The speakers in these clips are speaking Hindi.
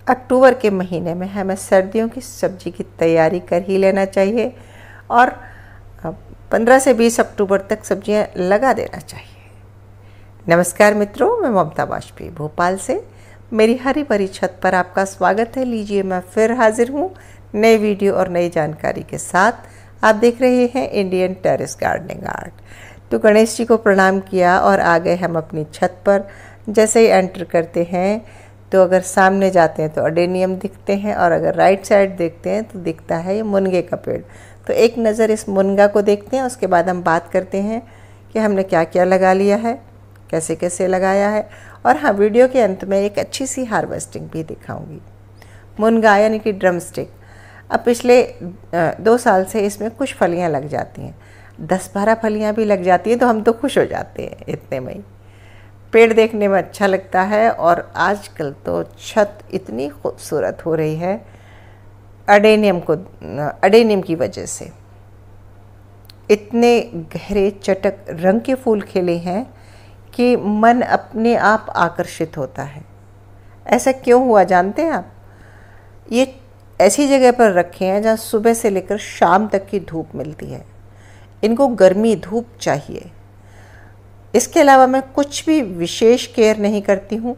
अक्टूबर के महीने में हमें सर्दियों की सब्ज़ी की तैयारी कर ही लेना चाहिए और 15 से 20 अक्टूबर तक सब्जियां लगा देना चाहिए। नमस्कार मित्रों, मैं ममता वाजपेयी भोपाल से मेरी हरी भरी छत पर आपका स्वागत है। लीजिए, मैं फिर हाजिर हूँ नए वीडियो और नई जानकारी के साथ। आप देख रहे हैं इंडियन टेरेस गार्डनिंग आर्ट। तो गणेश जी को प्रणाम किया और आ गए हम अपनी छत पर। जैसे ही एंटर करते हैं तो अगर सामने जाते हैं तो अडेनियम दिखते हैं और अगर राइट साइड देखते हैं तो दिखता है ये मुनगे का पेड़। तो एक नज़र इस मुनगा को देखते हैं, उसके बाद हम बात करते हैं कि हमने क्या क्या लगा लिया है, कैसे कैसे लगाया है। और हाँ, वीडियो के अंत में एक अच्छी सी हार्वेस्टिंग भी दिखाऊंगी। मुनगा यानी कि ड्रम स्टिक, अब पिछले 2 साल से इसमें कुछ फलियाँ लग जाती हैं, 10-12 फलियाँ भी लग जाती हैं तो हम तो खुश हो जाते हैं इतने में ही। पेड़ देखने में अच्छा लगता है और आजकल तो छत इतनी खूबसूरत हो रही है अडेनियम की वजह से। इतने गहरे चटक रंग के फूल खिले हैं कि मन अपने आप आकर्षित होता है। ऐसा क्यों हुआ जानते हैं आप? ये ऐसी जगह पर रखे हैं जहाँ सुबह से लेकर शाम तक की धूप मिलती है। इनको गर्मी धूप चाहिए। इसके अलावा मैं कुछ भी विशेष केयर नहीं करती हूँ।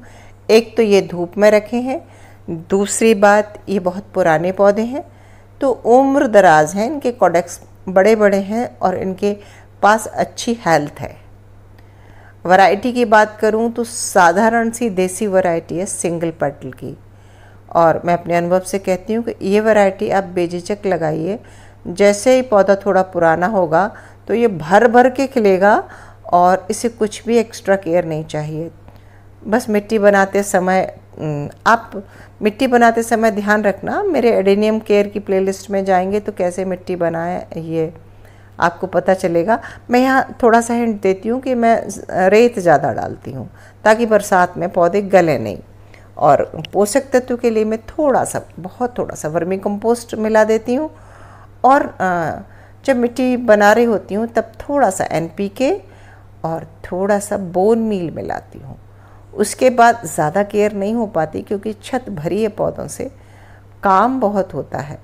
एक तो ये धूप में रखे हैं, दूसरी बात ये बहुत पुराने पौधे हैं तो उम्र दराज हैं, इनके कॉडेक्स बड़े बड़े हैं और इनके पास अच्छी हेल्थ है। वैरायटी की बात करूँ तो साधारण सी देसी वैरायटी है सिंगल पेटल की, और मैं अपने अनुभव से कहती हूँ कि ये वैरायटी आप बेझिझक लगाइए। जैसे ही पौधा थोड़ा पुराना होगा तो ये भर भर के खिलेगा और इसे कुछ भी एक्स्ट्रा केयर नहीं चाहिए। बस मिट्टी बनाते समय आप मिट्टी बनाते समय ध्यान रखना, मेरे एडेनियम केयर की प्लेलिस्ट में जाएंगे तो कैसे मिट्टी बनाएं ये आपको पता चलेगा। मैं यहाँ थोड़ा सा हिंट देती हूँ कि मैं रेत ज़्यादा डालती हूँ ताकि बरसात में पौधे गले नहीं। और पोषक तत्व के लिए मैं बहुत थोड़ा सा वर्मी कंपोस्ट मिला देती हूँ। और जब मिट्टी बना रही होती हूँ तब थोड़ा सा NPK और थोड़ा सा बोन मील मिलाती हूँ। उसके बाद ज़्यादा केयर नहीं हो पाती क्योंकि छत भरी है पौधों से, काम बहुत होता है।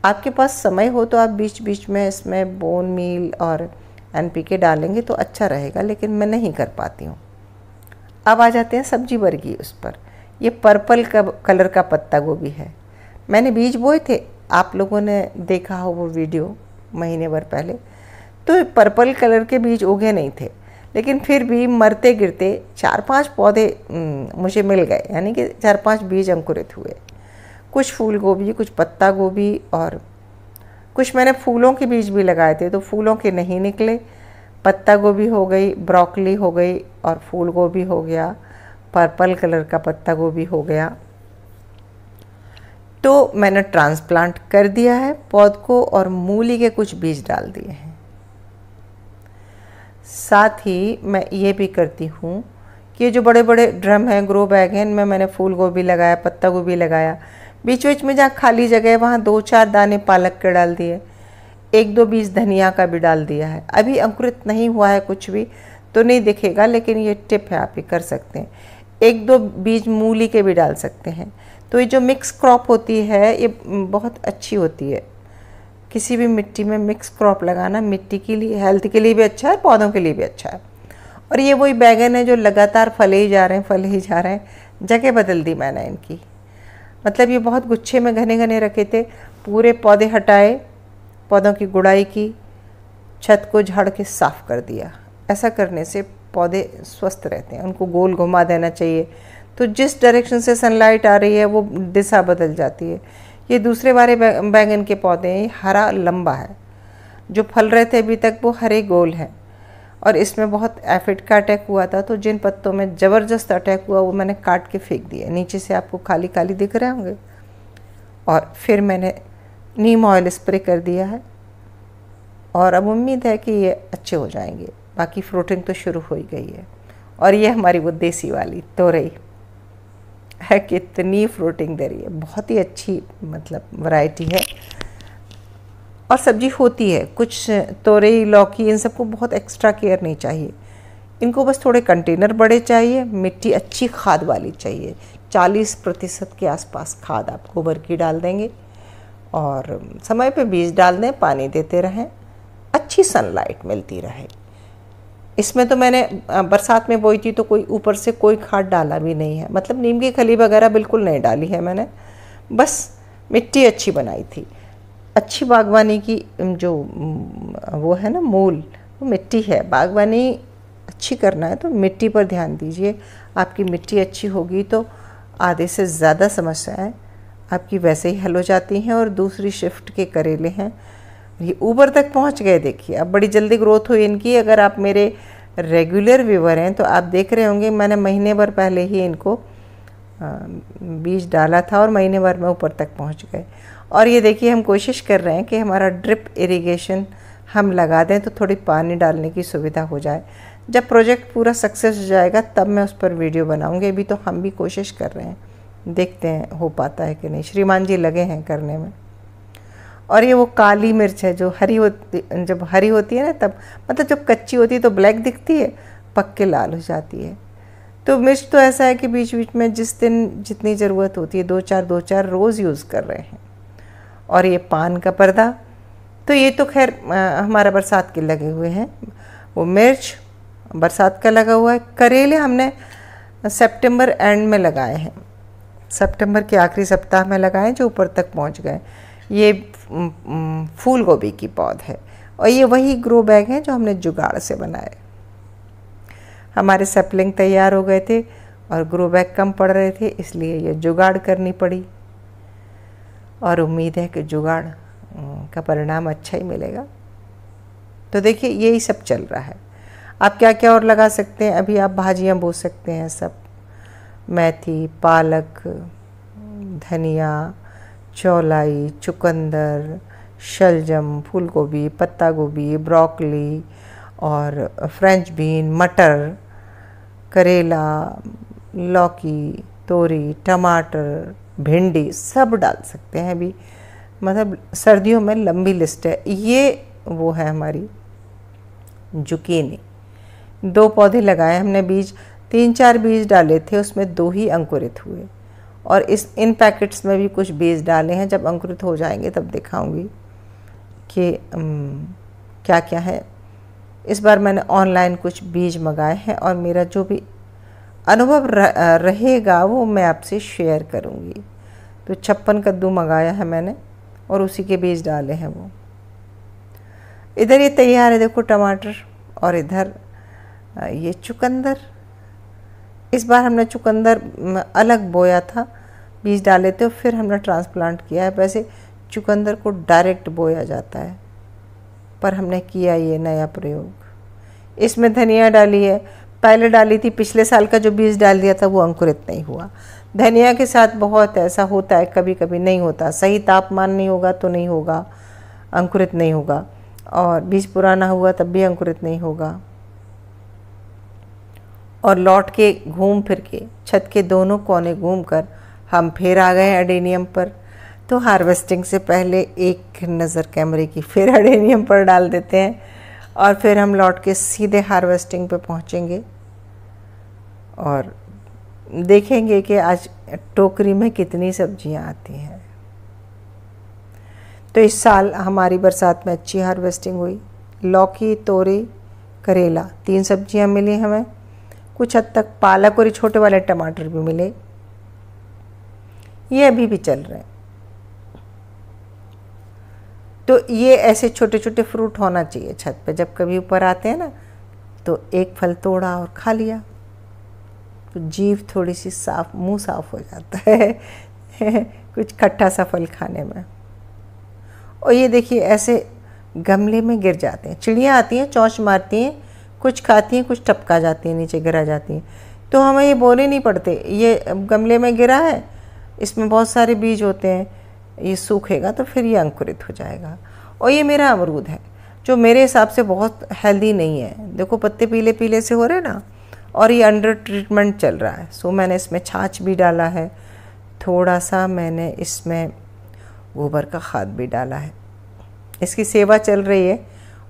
आपके पास समय हो तो आप बीच बीच में इसमें बोन मील और NPK डालेंगे तो अच्छा रहेगा, लेकिन मैं नहीं कर पाती हूँ। अब आ जाते हैं सब्जी वर्गी उस पर। ये पर्पल कलर का पत्ता गोभी है। मैंने बीज बोए थे, आप लोगों ने देखा हो वो वीडियो महीने भर पहले। तो पर्पल कलर के बीज उगे नहीं थे, लेकिन फिर भी मरते गिरते 4-5 पौधे मुझे मिल गए, यानी कि 4-5 बीज अंकुरित हुए। कुछ फूल गोभी, कुछ पत्ता गोभी और कुछ मैंने फूलों के बीज भी लगाए थे तो फूलों के नहीं निकले। पत्ता गोभी हो गई, ब्रोकली हो गई और फूल गोभी हो गया, पर्पल कलर का पत्ता गोभी हो गया। तो मैंने ट्रांसप्लांट कर दिया है पौध को और मूली के कुछ बीज डाल दिए हैं। साथ ही मैं ये भी करती हूँ कि ये जो बड़े बड़े ड्रम हैं, ग्रो बैग हैं, इनमें मैंने फूल गोभी लगाया, पत्ता गोभी लगाया। बीच बीच में जहाँ खाली जगह है वहाँ 2-4 दाने पालक के डाल दिए, 1-2 बीज धनिया का भी डाल दिया है। अभी अंकुरित नहीं हुआ है कुछ भी तो नहीं दिखेगा, लेकिन ये टिप है, आप ये कर सकते हैं। 1-2 बीज मूली के भी डाल सकते हैं। तो ये जो मिक्स क्रॉप होती है ये बहुत अच्छी होती है। किसी भी मिट्टी में मिक्स क्रॉप लगाना मिट्टी के लिए, हेल्थ के लिए भी अच्छा है, पौधों के लिए भी अच्छा है। और ये वही बैगन है जो लगातार फले ही जा रहे हैं। जगह बदल दी मैंने इनकी, मतलब ये बहुत गुच्छे में घने घने रखे थे, पूरे पौधे हटाए, पौधों की गुड़ाई की, छत को झाड़ के साफ़ कर दिया। ऐसा करने से पौधे स्वस्थ रहते हैं। उनको गोल घुमा देना चाहिए तो जिस डायरेक्शन से सनलाइट आ रही है वो दिशा बदल जाती है। ये दूसरे वाले बैंगन के पौधे हैं, हरा लंबा है, जो फल रहे थे अभी तक वो हरे गोल हैं। और इसमें बहुत एफिड का अटैक हुआ था तो जिन पत्तों में ज़बरदस्त अटैक हुआ वो मैंने काट के फेंक दिया। नीचे से आपको खाली खाली दिख रहे होंगे। और फिर मैंने नीम ऑयल स्प्रे कर दिया है और अब उम्मीद है कि ये अच्छे हो जाएंगे। बाकी फ्रूटिंग तो शुरू हो ही गई है। और ये हमारी वो देसी वाली तोरई है, कितनी फ्रूटिंग दे रही है, बहुत ही अच्छी मतलब वैरायटी है और सब्जी होती है। कुछ तोरई, लौकी, इन सबको बहुत एक्स्ट्रा केयर नहीं चाहिए। इनको बस थोड़े कंटेनर बड़े चाहिए, मिट्टी अच्छी खाद वाली चाहिए, 40% के आसपास खाद आप गोबर की डाल देंगे और समय पे बीज डाल दें, पानी देते रहें, अच्छी सनलाइट मिलती रहे। इसमें तो मैंने बरसात में बोई थी तो कोई ऊपर से कोई खाद डाला भी नहीं है, मतलब नीम की खली वगैरह बिल्कुल नहीं डाली है मैंने, बस मिट्टी अच्छी बनाई थी। अच्छी बागवानी की जो वो है ना मूल, वो मिट्टी है। बागवानी अच्छी करना है तो मिट्टी पर ध्यान दीजिए। आपकी मिट्टी अच्छी होगी तो आधे से ज़्यादा समस्याएं आपकी वैसे ही हल हो जाती हैं। और दूसरी शिफ्ट के करेले हैं, ये ऊपर तक पहुंच गए। देखिए अब बड़ी जल्दी ग्रोथ हुई इनकी। अगर आप मेरे रेगुलर व्यूवर हैं तो आप देख रहे होंगे मैंने महीने भर पहले ही इनको बीज डाला था और महीने भर में ऊपर तक पहुंच गए। और ये देखिए हम कोशिश कर रहे हैं कि हमारा ड्रिप इरिगेशन हम लगा दें तो थोड़ी पानी डालने की सुविधा हो जाए। जब प्रोजेक्ट पूरा सक्सेस हो जाएगा तब मैं उस पर वीडियो बनाऊंगी। अभी तो हम भी कोशिश कर रहे हैं, देखते हैं हो पाता है कि नहीं। श्रीमान जी लगे हैं करने में। और ये वो काली मिर्च है जो हरी होती, जब हरी होती है ना तब, मतलब जब कच्ची होती है तो ब्लैक दिखती है, पक के लाल हो जाती है। तो मिर्च तो ऐसा है कि बीच बीच में जिस दिन जितनी ज़रूरत होती है दो चार रोज़ यूज़ कर रहे हैं। और ये पान का पर्दा, तो ये तो खैर हमारा बरसात के लगे हुए हैं। वो मिर्च बरसात का लगा हुआ है। करेले हमने सितंबर एंड में लगाए हैं, सितंबर के आखिरी सप्ताह में लगाए जो ऊपर तक पहुंच गए। ये फूल गोभी की पौध है और ये वही ग्रो बैग है जो हमने जुगाड़ से बनाए। हमारे सैपलिंग तैयार हो गए थे और ग्रो बैग कम पड़ रहे थे, इसलिए ये जुगाड़ करनी पड़ी। और उम्मीद है कि जुगाड़ का परिणाम अच्छा ही मिलेगा। तो देखिए यही सब चल रहा है। आप क्या क्या और लगा सकते हैं, अभी आप भाजियाँ बो सकते हैं सब, मेथी, पालक, धनिया, चौलाई, चुकंदर, शलजम, फूल गोभी, पत्ता गोभी, ब्रोकली और फ्रेंच बीन, मटर, करेला, लौकी, तोरी, टमाटर, भिंडी सब डाल सकते हैं। अभी मतलब सर्दियों में लंबी लिस्ट है। ये वो है हमारी जुकीनी। 2 पौधे लगाए हमने, बीज 3-4 बीज डाले थे, उसमें 2 ही अंकुरित हुए। और इन पैकेट्स में भी कुछ बीज डाले हैं, जब अंकुरित हो जाएंगे तब दिखाऊंगी कि क्या क्या है। इस बार मैंने ऑनलाइन कुछ बीज मंगाए हैं और मेरा जो भी अनुभव रहेगा वो मैं आपसे शेयर करूंगी। तो 56 कद्दू मंगाया है मैंने और उसी के बीज डाले हैं वो। इधर ये तैयार है देखो टमाटर, और इधर ये चुकंदर। इस बार हमने चुकंदर अलग बोया था, बीज डाले थे, फिर हमने ट्रांसप्लांट किया है। वैसे चुकंदर को डायरेक्ट बोया जाता है, पर हमने किया ये नया प्रयोग। इसमें धनिया डाली है, पहले डाली थी, पिछले साल का जो बीज डाल दिया था वो अंकुरित नहीं हुआ। धनिया के साथ बहुत ऐसा होता है, कभी कभी नहीं होता, सही तापमान नहीं होगा तो नहीं होगा, अंकुरित नहीं होगा, और बीज पुराना हुआ तब भी अंकुरित नहीं होगा। और लौट के घूम फिर के छत के दोनों कोने घूम कर हम फिर आ गए एडेनियम पर। तो हार्वेस्टिंग से पहले एक नज़र कैमरे की फिर एडेनियम पर डाल देते हैं और फिर हम लौट के सीधे हार्वेस्टिंग पे पहुंचेंगे और देखेंगे कि आज टोकरी में कितनी सब्जियां आती हैं। तो इस साल हमारी बरसात में अच्छी हार्वेस्टिंग हुई। लौकी, तोरी, करेला 3 सब्जियां मिली हमें। कुछ हद तक पालक और छोटे वाले टमाटर भी मिले। ये अभी भी चल रहे हैं। तो ये ऐसे छोटे छोटे फ्रूट होना चाहिए छत पे। जब कभी ऊपर आते हैं ना तो एक फल तोड़ा और खा लिया तो जीभ थोड़ी सी साफ, मुंह साफ हो जाता है कुछ खट्टा सा फल खाने में। और ये देखिए ऐसे गमले में गिर जाते हैं। चिड़ियाँ आती हैं, चोंच मारती हैं, कुछ खाती हैं, कुछ टपका जाती हैं, नीचे गिरा जाती हैं। तो हमें ये बोलने नहीं पड़ते, ये गमले में गिरा है, इसमें बहुत सारे बीज होते हैं, ये सूखेगा तो फिर ये अंकुरित हो जाएगा। और ये मेरा अमरूद है जो मेरे हिसाब से बहुत हेल्दी नहीं है। देखो पत्ते पीले पीले से हो रहे ना, और ये अंडर ट्रीटमेंट चल रहा है। सो मैंने इसमें छाछ भी डाला है, थोड़ा सा मैंने इसमें गोबर का खाद भी डाला है। इसकी सेवा चल रही है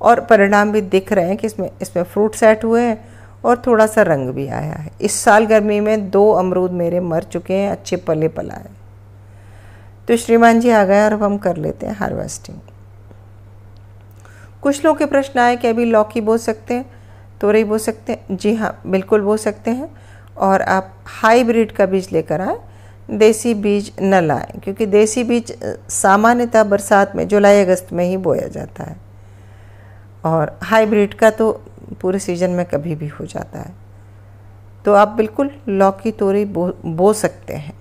और परिणाम भी दिख रहे हैं कि इसमें फ्रूट सेट हुए हैं और थोड़ा सा रंग भी आया है। इस साल गर्मी में 2 अमरूद मेरे मर चुके हैं, अच्छे पले पलाए। तो श्रीमान जी आ गए और अब हम कर लेते हैं हार्वेस्टिंग। कुछ लोगों के प्रश्न आए कि अभी लौकी बो सकते हैं, तोरई बो सकते हैं? जी हाँ, बिल्कुल बो सकते हैं। और आप हाइब्रिड का बीज लेकर आएँ, देसी बीज न लाएं, क्योंकि देसी बीज सामान्यतः बरसात में जुलाई अगस्त में ही बोया जाता है और हाइब्रिड का तो पूरे सीजन में कभी भी हो जाता है। तो आप बिल्कुल लौकी तोरई बो सकते हैं।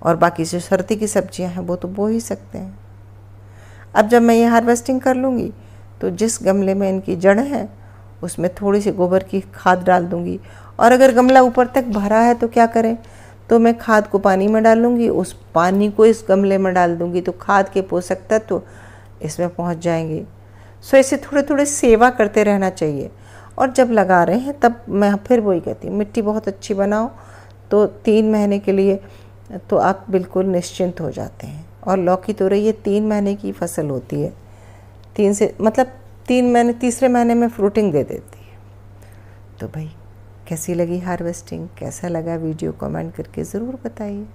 और बाकी जो सर्दी की सब्जियां हैं वो तो बो ही सकते हैं। अब जब मैं ये हार्वेस्टिंग कर लूँगी तो जिस गमले में इनकी जड़ है उसमें थोड़ी सी गोबर की खाद डाल दूँगी। और अगर गमला ऊपर तक भरा है तो क्या करें, तो मैं खाद को पानी में डाल लूँगी, उस पानी को इस गमले में डाल दूँगी, तो खाद के पोषक तत्व तो इसमें पहुँच जाएंगे। सो ऐसे थोड़े थोड़े सेवा करते रहना चाहिए। और जब लगा रहे हैं तब मैं फिर वही कहती हूँ, मिट्टी बहुत अच्छी बनाओ, तो 3 महीने के लिए तो आप बिल्कुल निश्चिंत हो जाते हैं। और लौकी तोरई ये 3 महीने की फसल होती है, 3 से मतलब 3 महीने, तीसरे महीने में फ्रूटिंग दे देती है। तो भाई कैसी लगी हार्वेस्टिंग, कैसा लगा वीडियो, कमेंट करके ज़रूर बताइए।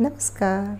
नमस्कार।